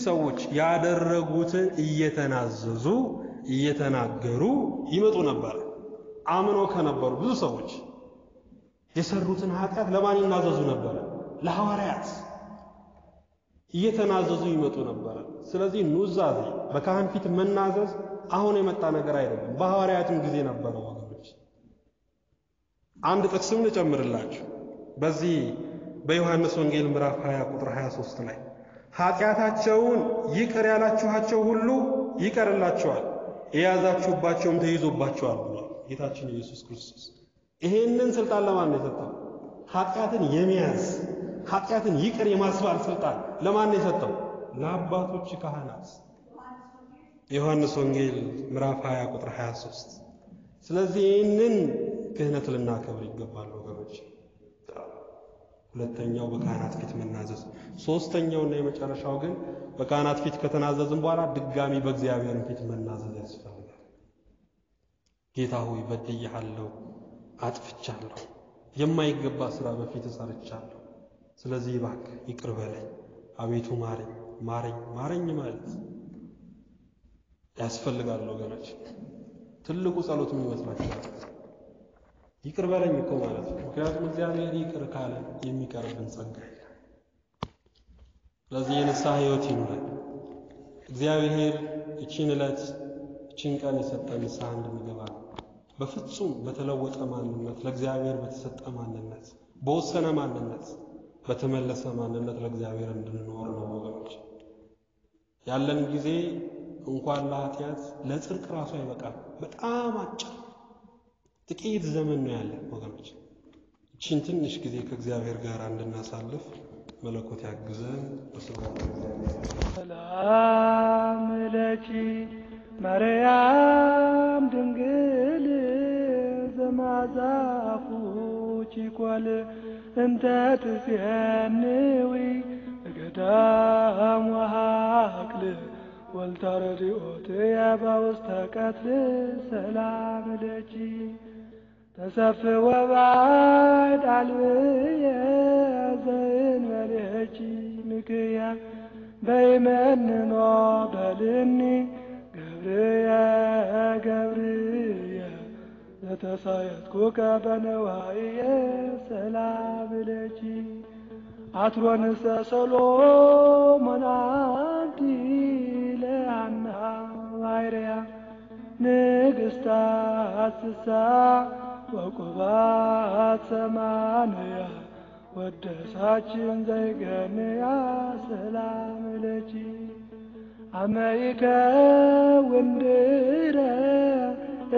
ሰዎች ያደረጉትን እየተናዘዙ እየተናገሩ ይመጡ ነበር። አምኖ ከነበሩ ብዙ ሰዎች የሰሩትን ኃጢአት ለማን ይናዘዙ ነበር? ለሐዋርያት እየተናዘዙ ይመጡ ነበር። ስለዚህ ኑዛዜ በካህን ፊት መናዘዝ አሁን የመጣ ነገር አይደለም፣ በሐዋርያትም ጊዜ ነበር ወገኖች። አንድ ጥቅስም ልጨምርላችሁ። በዚህ በዮሐንስ ወንጌል ምዕራፍ 20 ቁጥር 23 ላይ ኃጢአታቸውን ይቅር ያላችኋቸው ሁሉ ይቀርላቸዋል፣ የያዛችሁባቸውም ተይዞባቸዋል ብሏል ጌታችን ኢየሱስ ክርስቶስ። ይሄንን ስልጣን ለማን ነው የሰጠው? ኃጢአትን የሚያዝ ኃጢአትን ይቅር የማስባል ስልጣን ለማን ነው የሰጠው? ለአባቶች ካህናት። ዮሐንስ ወንጌል ምዕራፍ 20 ቁጥር 23። ስለዚህ ይህንን ክህነት ልናከብር ይገባል ወገኖች። ሁለተኛው በካህናት ፊት መናዘዝ። ሶስተኛውና የመጨረሻው ግን በካህናት ፊት ከተናዘዝን በኋላ ድጋሚ በእግዚአብሔር ፊት መናዘዝ ያስፈልጋል። ጌታ ሆይ በድያለሁ፣ አጥፍቻለሁ፣ የማይገባ ስራ በፊት ሰርቻለሁ፣ ስለዚህ እባክህ ይቅር በለኝ፣ አቤቱ ማረኝ ማረኝ ማረኝ ማለት ያስፈልጋል ወገኖች። ትልቁ ጸሎት ምን ይመስላችኋል? ይቅር በለኝ እኮ ማለት ነው። ምክንያቱም እግዚአብሔር ይቅር ካለ የሚቀርብን ጸጋ የለም። ስለዚህ የንስሐ ሕይወት ይኑረን። እግዚአብሔር እቺን ዕለት እቺን ቀን የሰጠን ንስሐ እንድንገባ ነው። በፍጹም በተለወጠ ማንነት፣ ለእግዚአብሔር በተሰጠ ማንነት፣ በወሰነ ማንነት፣ በተመለሰ ማንነት ለእግዚአብሔር እንድንኖር ነው ወገኖች። ያለን ጊዜ እንኳን ለኃጢአት ለጽድቅ ራሱ አይበቃም። በጣም አጭር ጥቂት ዘመን ነው ያለን ወገኖች። እቺን ትንሽ ጊዜ ከእግዚአብሔር ጋር እንድናሳልፍ መለኮት ያግዘን። በስብሐት ሰላም ለኪ ማርያም ድንግል ዘማዛፉ ቺቆል እንተ ትሴንዊ ገዳም ወሃቅል ወልታረዲኦት ያባውስተ ቀትል ሰላም ለኪ ተሰፍ ወባድ አልብየ ዘእንበሌኪ ምክያ በይመንኖ በልኒ ገብርየ ገብርየ ዘተሳየጥኩከ በነዋየ ሰላም ለኪ አትሮንሰ ሰሎሞን አንቲ ለሐና ዋይርያ ንግሥታት ስሳ ወቁባት ሰማንያ ወደሳችን ዘይገንያ ሰላም ለኪ አመይከ ወንድረ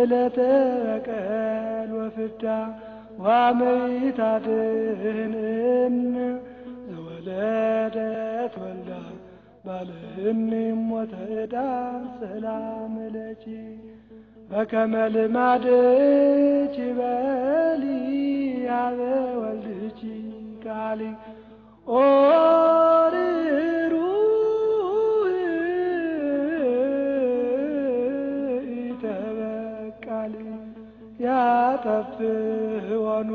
ዕለተ በቀል ወፍዳ ዋመይታድህንን ዘወለደት ወልዳ ባልህኒ ሞተ ዕዳ ሰላም ለኪ በከመ ልማድኪ በሊ አበ ወልድኪ ቃሊ ኦርሩ ኢተበቃሊ ያጠፍወኑ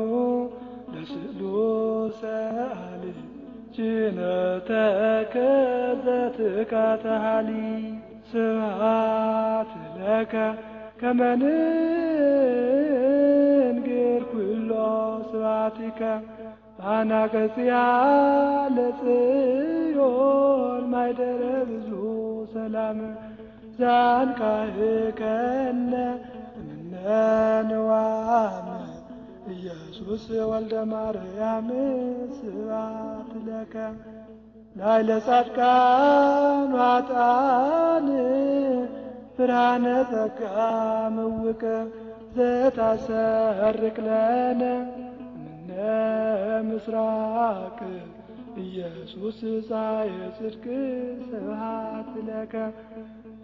ለስእሉ ሰአሊ ጅነተከ ዘትካተሃሊ ስብሐት ለከ ከመ ንንግር ኩሎ ስብሐቲከ በአናቅጽያ ለጽዮን ማይደረ ብዙ ሰላም ዛንቃህከነ እምነ ንዋመ ኢየሱስ ወልደ ማርያም ስብሐት ለከ ላዕለ ጻድቃን ወኃጥአን ብርሃነ ጸጋ ምውቀ ዘታሰርቅ ለነ እምነ ምስራቅ ኢየሱስ ፀሐየ ጽድቅ ስብሐት ለከ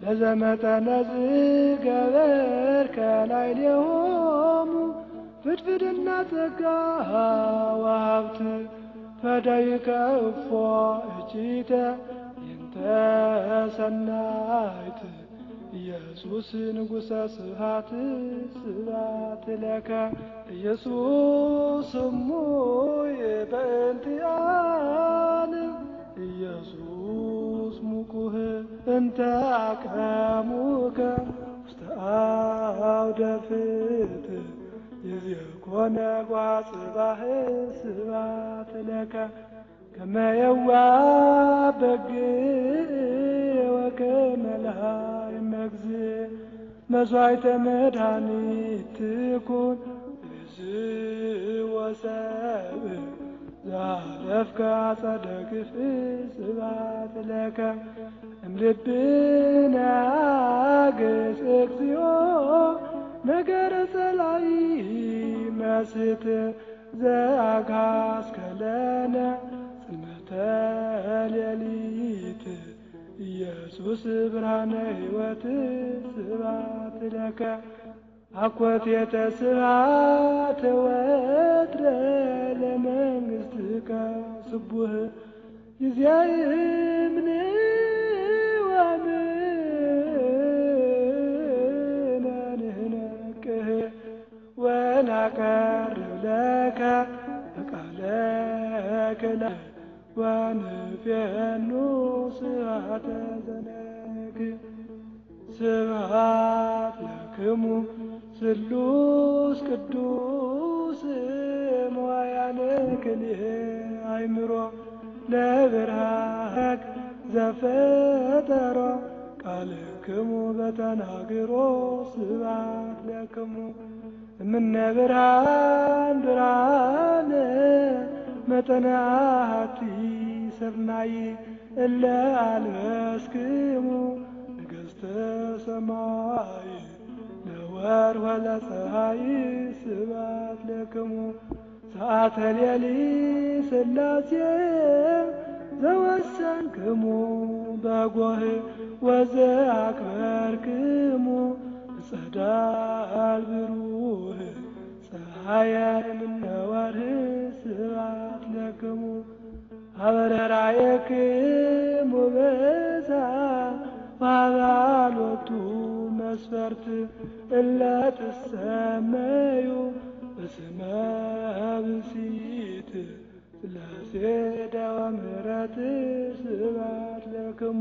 ለዘመጠነ ዝገበርከ ላዕሌሆሙ ፍድፍድና ጸጋ ወሀብት ፈዳይከ እፎ እጂተ ይንተ ሰናይት ኢየሱስ ንጉሠ ስብሐት ስብሐት ለከ ኢየሱስ እሙይ በእንቲአነ ኢየሱስ ሙቁህ በእንተ አቅረሙከ ውስተ አውደ ፍትሕ ይዜኮነ ጓጽባህ ስብሐት ለከ ከመ የዋህ በግዕ ወከመ ለሃይ መግዝእ መሥዋዕተ መድኃኒት ትኩን ብዝኅ ወሰብእ ዘኀለፍከ አጸደ ግፍዕ ስብሐት ለከ እምልብነ አግሥ እግዚኦ ነገረ ጸላኢ መስሕት ዘአግሃስከ ለነ ጽልመተ ሌሊት ኢየሱስ ብርሃነ ሕይወት ስብሐት ለከ አኮቴተ ስብሐት ወትረ ለመንግሥትከ ስቡሕ ይዜምኒ ወምንነንህነቅህ ወናቀርብ ለከ በቃለ ክልኤ ወንፌኑ ስብሐተ ዘነግህ ስብሐት ለክሙ ስሉስ ቅዱስ እምዋያነ ክልኤ አእምሮ ለብርሃን ዘፈጠሮ ቃልክሙ በተናግሮ ስብሐት ለክሙ እምነ ብርሃን ብርሃነ መጠነ አሐቲ ስርናይ እለ አልበስክሙ ነገሥተ ሰማይ ለወርኅ ወለፀሐይ ስብሐት ለክሙ ሰዓተ ሌሊት ሥላሴ ዘወሰንክሙ በጎህ ወዘአክበርክሙ በጸዳል ብሩህ ፀሐየ እምነ ወርኅ ስብሐት ለክሙ አበረራየክሙ በዛ ወአባሎቱ መስፈርት እለ ትሰመዩ በስመ ብእሲት ሥላሴ ዳዋ ምሕረት ስብሐት ለክሙ